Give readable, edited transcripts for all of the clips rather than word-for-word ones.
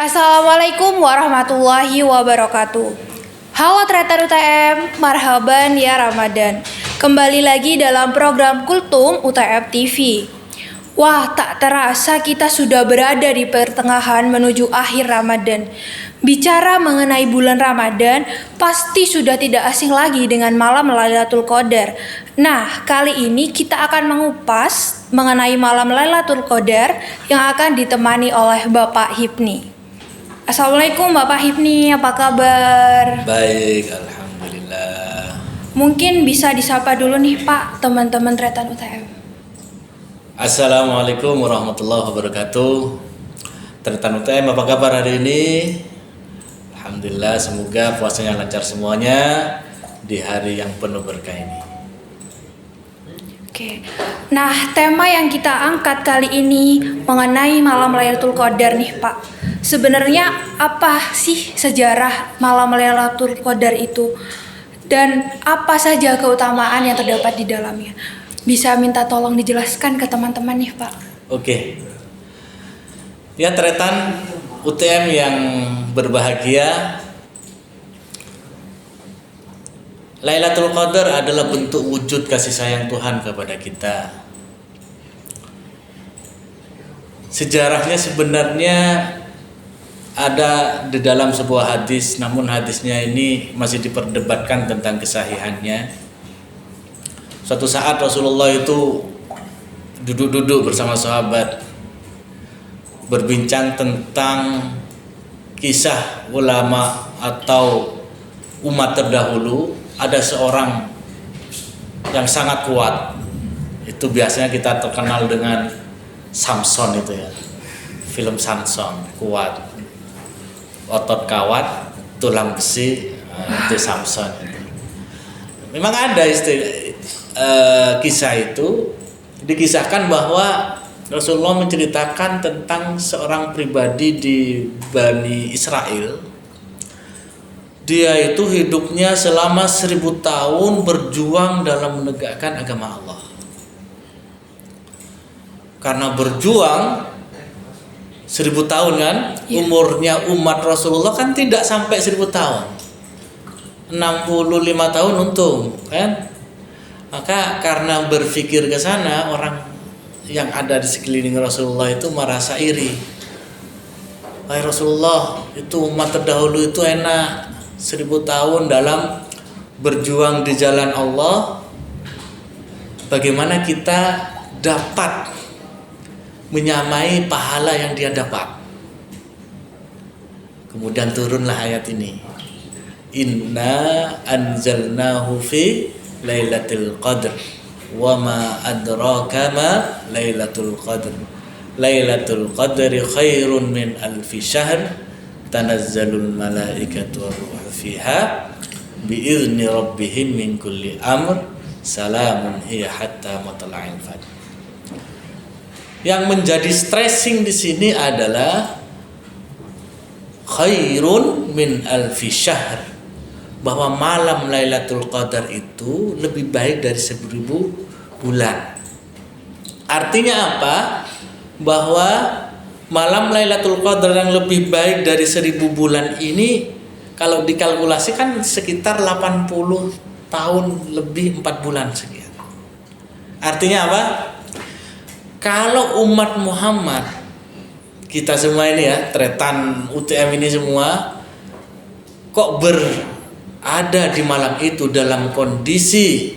Assalamualaikum warahmatullahi wabarakatuh. Halo Tretan UTM, marhaban ya Ramadan. Kembali lagi dalam program Kultum UTM TV. Wah, tak terasa kita sudah berada di pertengahan menuju akhir Ramadan. Bicara mengenai bulan Ramadan, pasti sudah tidak asing lagi dengan malam Lailatul Qadar. Nah, kali ini kita akan mengupas mengenai malam Lailatul Qadar yang akan ditemani oleh Bapak Hipni. Assalamualaikum Bapak Hipni, apa kabar? Baik, alhamdulillah. Mungkin bisa disapa dulu nih Pak, teman-teman Tretan UTM. Assalamualaikum warahmatullahi wabarakatuh. Tretan UTM, apa kabar hari ini? Alhamdulillah, semoga puasanya lancar semuanya di hari yang penuh berkah ini. Oke. Nah, tema yang kita angkat kali ini mengenai malam Lailatul Qadar nih Pak. Sebenarnya apa sih sejarah malam Lailatul Qadar itu? Dan apa saja keutamaan yang terdapat di dalamnya? Bisa minta tolong dijelaskan ke teman-teman nih Pak. Oke. Ya, Tretan UTM yang berbahagia, Lailatul Qadar adalah bentuk wujud kasih sayang Tuhan kepada kita. Sejarahnya sebenarnya ada di dalam sebuah hadis, namun hadisnya ini masih diperdebatkan tentang kesahihannya. Suatu saat Rasulullah itu duduk-duduk bersama sahabat, berbincang tentang kisah ulama atau umat terdahulu. Ada seorang yang sangat kuat, itu biasanya kita terkenal dengan Samson itu ya, film Samson, kuat, otot kawat, tulang besi, itu Samson. Memang ada kisah itu, dikisahkan bahwa Rasulullah menceritakan tentang seorang pribadi di Bani Israel. Dia itu hidupnya selama 1000 tahun berjuang dalam menegakkan agama Allah. Karena berjuang 1000 tahun kan, umurnya umat Rasulullah kan tidak sampai 1000 tahun, 65 tahun untung kan. Maka karena berpikir ke sana, orang yang ada di sekeliling Rasulullah itu merasa iri. Wahai Rasulullah, itu umat terdahulu itu enak, 1000 tahun dalam berjuang di jalan Allah. Bagaimana kita dapat menyamai pahala yang dia dapat? Kemudian turunlah ayat ini. Inna anzalnahu fi Lailatul Qadr wa ma adraka ma Lailatul Qadr. Lailatul Qadri khairun min alfi syahr tanazzalul malaikatu war-ruhu fiha biizni rabbihim min kulli amr salamun hiya hatta matla'il fajr. Yang menjadi stressing di sini adalah khairun min alfi syahr, bahwa malam Lailatul Qadar itu lebih baik dari 1000 bulan. Artinya apa? Bahwa malam Lailatul Qadar yang lebih baik dari 1000 bulan ini, kalau dikalkulasikan sekitar 80 tahun lebih 4 bulan sekian. Artinya apa? Kalau umat Muhammad, kita semua ini ya, Tretan UTM ini semua, kok berada di malam itu dalam kondisi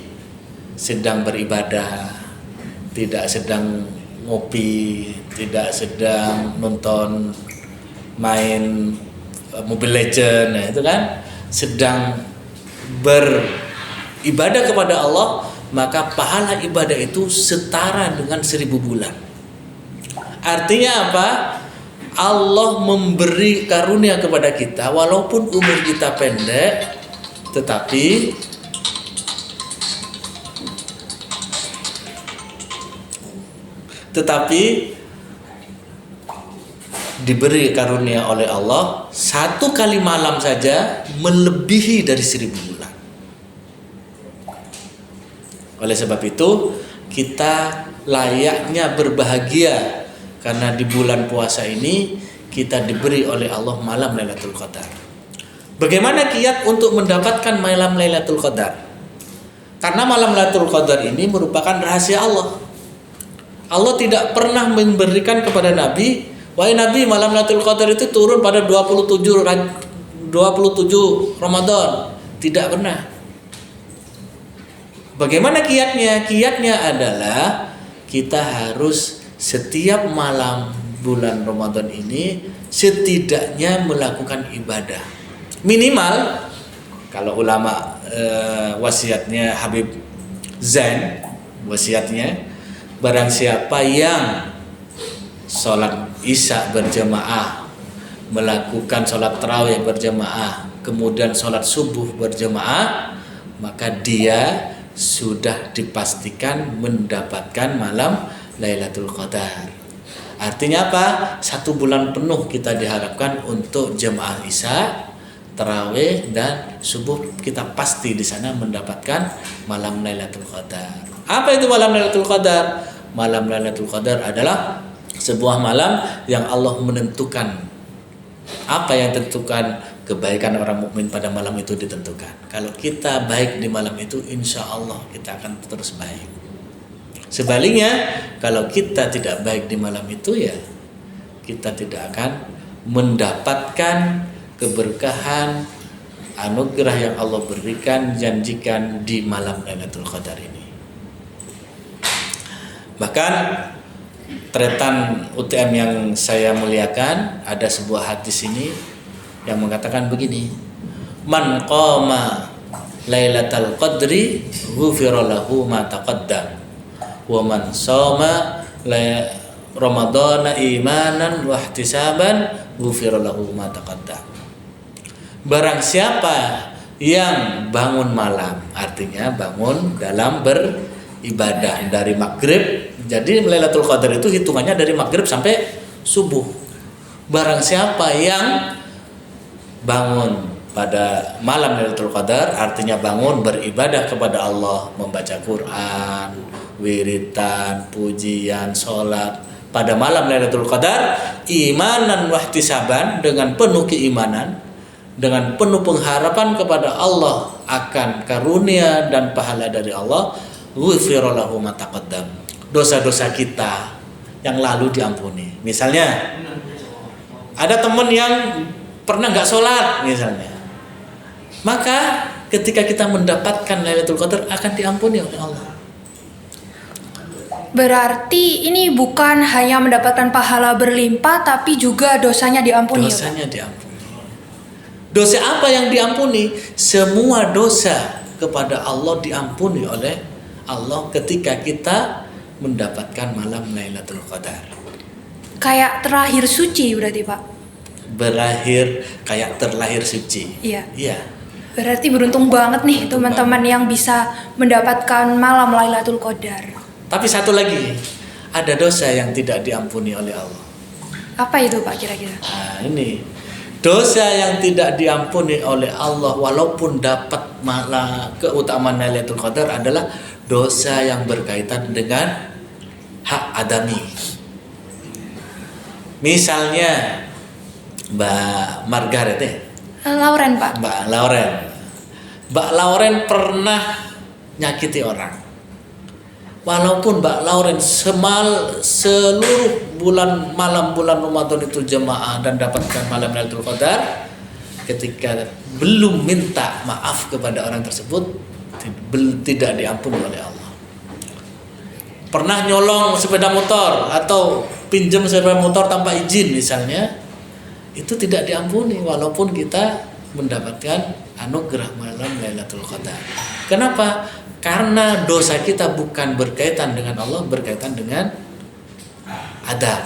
sedang beribadah, tidak sedang ngopi, tidak sedang nonton main Mobile Legend, nah itu kan sedang beribadah kepada Allah, maka pahala ibadah itu setara dengan 1000 bulan. Artinya apa? Allah memberi karunia kepada kita, walaupun umur kita pendek, tetapi diberi karunia oleh Allah, satu kali malam saja melebihi dari 1000 bulan. Oleh sebab itu kita layaknya berbahagia, karena di bulan puasa ini kita diberi oleh Allah malam Lailatul Qadar. Bagaimana kiat untuk mendapatkan malam Lailatul Qadar? Karena malam Lailatul Qadar ini merupakan rahasia Allah. Allah tidak pernah memberikan kepada Nabi, wahai Nabi, malam Lailatul Qadar itu turun pada 27 Ramadan. Tidak pernah. Bagaimana kiatnya? Kiatnya adalah kita harus setiap malam bulan Ramadan ini setidaknya melakukan ibadah. Minimal, kalau ulama wasiatnya Habib Zain, wasiatnya, barang siapa yang sholat isya berjamaah, melakukan sholat tarawih berjamaah, kemudian sholat subuh berjamaah, maka dia sudah dipastikan mendapatkan malam Lailatul Qadar. Artinya apa? 1 bulan penuh kita diharapkan untuk jamaah isya, tarawih dan subuh, kita pasti di sana mendapatkan malam Lailatul Qadar. Apa itu malam Lailatul Qadar? Malam Lailatul Qadar adalah sebuah malam yang Allah menentukan. Apa yang tentukan? Kebaikan orang mukmin pada malam itu ditentukan. Kalau kita baik di malam itu, insya Allah kita akan terus baik. Sebaliknya, kalau kita tidak baik di malam itu, ya kita tidak akan mendapatkan keberkahan, anugerah yang Allah berikan, janjikan di malam Lailatul Qadar ini. Bahkan tretan UTM yang saya muliakan, ada sebuah hadis ini yang mengatakan begini, man qama lailatal qadri ghufira lahu ma taqaddam wa man shoma ramadhana imanan wa ihtisaban ghufira lahu ma taqaddam. Barang siapa yang bangun malam, artinya bangun dalam beribadah dari maghrib. Jadi Lailatul Qadar itu hitungannya dari maghrib sampai subuh. Barang siapa yang bangun pada malam Lailatul Qadar, artinya bangun beribadah kepada Allah, membaca Quran, wiritan, pujian, sholat pada malam Lailatul Qadar, imanan wahtisaban, dengan penuh keimanan, dengan penuh pengharapan kepada Allah akan karunia dan pahala dari Allah, ghufira lahu ma taqaddam, dosa-dosa kita yang lalu diampuni. Misalnya ada teman yang pernah nggak sholat misalnya, maka ketika kita mendapatkan Lailatul Qadar akan diampuni oleh Allah. Berarti ini bukan hanya mendapatkan pahala berlimpah, tapi juga dosanya diampuni. Dosanya diampuni. Dosa apa yang diampuni? Semua dosa kepada Allah diampuni oleh Allah ketika kita mendapatkan malam Lailatul Qadar. Kayak terlahir suci berarti, Pak? Berakhir kayak terlahir suci. Iya. Iya. Berarti beruntung banget nih teman-teman yang bisa mendapatkan malam Lailatul Qadar. Tapi satu lagi, ada dosa yang tidak diampuni oleh Allah. Apa itu, Pak, kira-kira? Nah, ini dosa yang tidak diampuni oleh Allah walaupun dapat malah keutamaan Lailatul Qadar adalah dosa yang berkaitan dengan hak adami. Misalnya Mbak Margaret Lauren, Pak. Mbak Lauren pernah nyakiti orang. Walaupun Mbak Lauren seluruh malam bulan Ramadan itu jemaah dan dapatkan malam Lailatul Qadar, ketika belum minta maaf kepada orang tersebut, tidak diampuni oleh Allah. Pernah nyolong sepeda motor atau pinjam sepeda motor tanpa izin misalnya, itu tidak diampuni walaupun kita mendapatkan anugerah malam Lailatul Qadar. Kenapa? Karena dosa kita bukan berkaitan dengan Allah, berkaitan dengan Adam,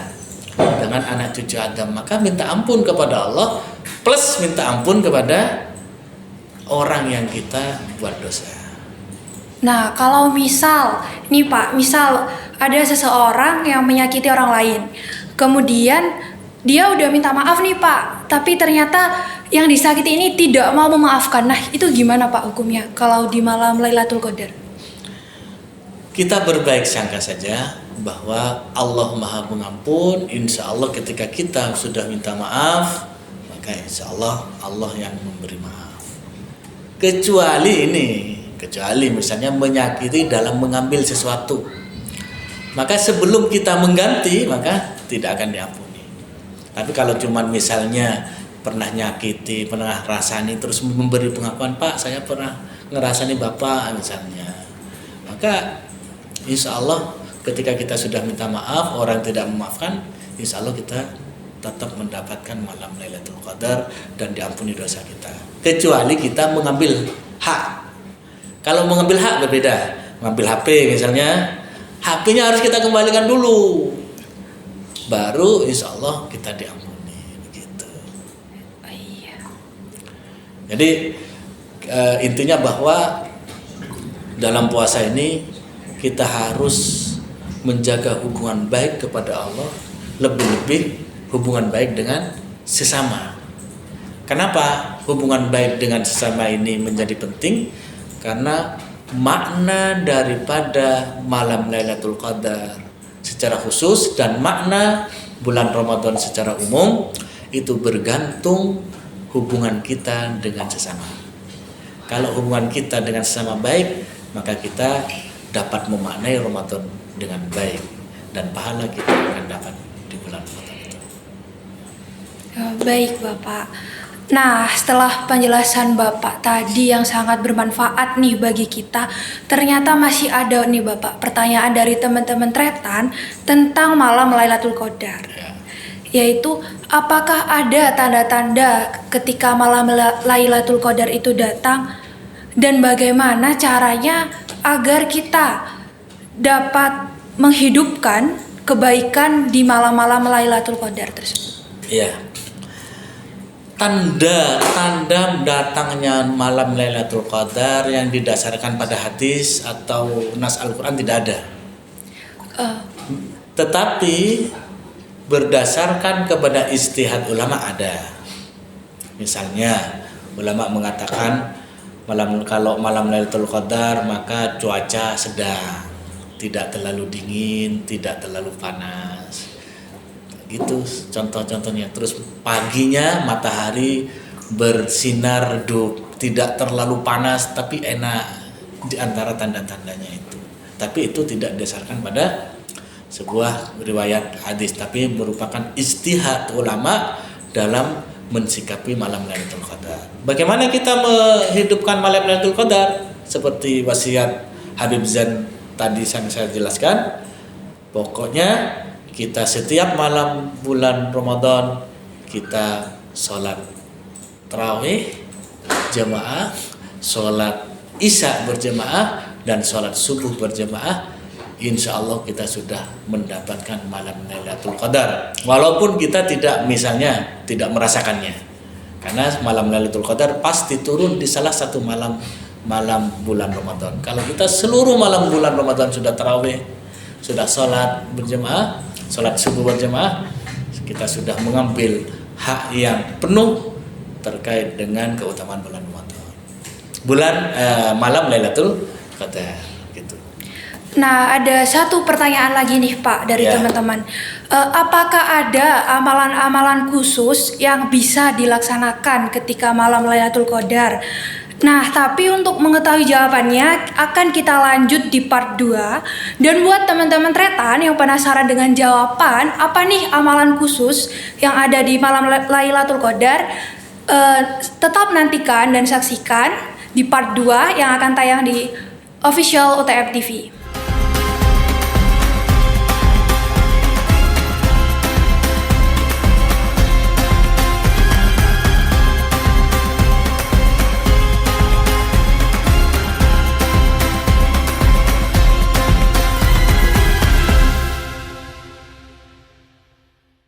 dengan anak cucu Adam. Maka minta ampun kepada Allah plus minta ampun kepada orang yang kita buat dosa. Nah, kalau misal nih, Pak, misal ada seseorang yang menyakiti orang lain, kemudian dia udah minta maaf nih, Pak, tapi ternyata yang disakiti ini tidak mau memaafkan. Nah, itu gimana, Pak, hukumnya kalau di malam Lailatul Qadar? kita berbaik sangka saja bahwa Allah Maha Pengampun. Insya Allah ketika kita sudah minta maaf, maka insya Allah Allah yang memberi maaf. Kecuali misalnya menyakiti dalam mengambil sesuatu, maka sebelum kita mengganti maka tidak akan diampuni. Tapi kalau cuman misalnya pernah nyakiti, pernah rasani terus memberi pengakuan, Pak saya pernah ngerasani Bapak misalnya, maka insya Allah ketika kita sudah minta maaf, orang tidak memaafkan, insya Allah kita tetap mendapatkan malam Lailatul Qadar dan diampuni dosa kita. Kecuali kita mengambil hak. Kalau mengambil hak berbeda. Mengambil HP misalnya, HP-nya harus kita kembalikan dulu, baru insya Allah kita diampuni. Begitu. Iya. Jadi intinya bahwa dalam puasa ini kita harus menjaga hubungan baik kepada Allah, lebih-lebih hubungan baik dengan sesama. Kenapa hubungan baik dengan sesama ini menjadi penting? Karena makna daripada malam Lailatul Qadar secara khusus dan makna bulan Ramadan secara umum itu bergantung hubungan kita dengan sesama. Kalau hubungan kita dengan sesama baik, maka kita dapat memaknai Ramadan dengan baik dan pahala kita akan dapat di bulan Ramadan itu. Baik Bapak. Nah, setelah penjelasan Bapak tadi yang sangat bermanfaat nih bagi kita, ternyata masih ada nih Bapak pertanyaan dari teman-teman Tretan tentang malam Lailatul Qadar. Yaitu, apakah ada tanda-tanda ketika malam Lailatul Qadar itu datang dan bagaimana caranya agar kita dapat menghidupkan kebaikan di malam-malam Lailatul Qadar tersebut? Iya. Tanda datangnya malam Lailatul Qadar yang didasarkan pada hadis atau nas Al-Quran tidak ada. Tetapi berdasarkan kepada ijtihad ulama ada. Misalnya ulama mengatakan kalau malam Lailatul Qadar maka cuaca sedang, tidak terlalu dingin, tidak terlalu panas. Gitu contoh-contohnya. Terus paginya matahari bersinar redup, tidak terlalu panas tapi enak, di antara tanda-tandanya itu. Tapi itu tidak didasarkan pada sebuah riwayat hadis, tapi merupakan ijtihad ulama dalam mensikapi malam Lailatul Qadar. Bagaimana kita menghidupkan malam Lailatul Qadar? Seperti wasiat Habib Zain tadi yang saya jelaskan, pokoknya kita setiap malam bulan Ramadan kita sholat tarawih jamaah, sholat isya berjamaah, dan sholat subuh berjamaah. Insya Allah kita sudah mendapatkan malam Lailatul Qadar. Walaupun kita tidak merasakannya, karena malam Lailatul Qadar pasti turun di salah satu malam bulan Ramadan. Kalau kita seluruh malam bulan Ramadan sudah tarawih, sudah sholat berjamaah, sholat subuh berjamaah, kita sudah mengambil hak yang penuh terkait dengan keutamaan bulan Ramadan, malam Lailatul Qadar gitu. Nah, ada satu pertanyaan lagi nih Pak dari teman-teman. Apakah ada amalan-amalan khusus yang bisa dilaksanakan ketika malam Lailatul Qadar? Nah, tapi untuk mengetahui jawabannya akan kita lanjut di part 2. Dan buat teman-teman Tretan yang penasaran dengan jawaban apa nih amalan khusus yang ada di malam Lailatul Qadar, tetap nantikan dan saksikan di part 2 yang akan tayang di official UTF TV.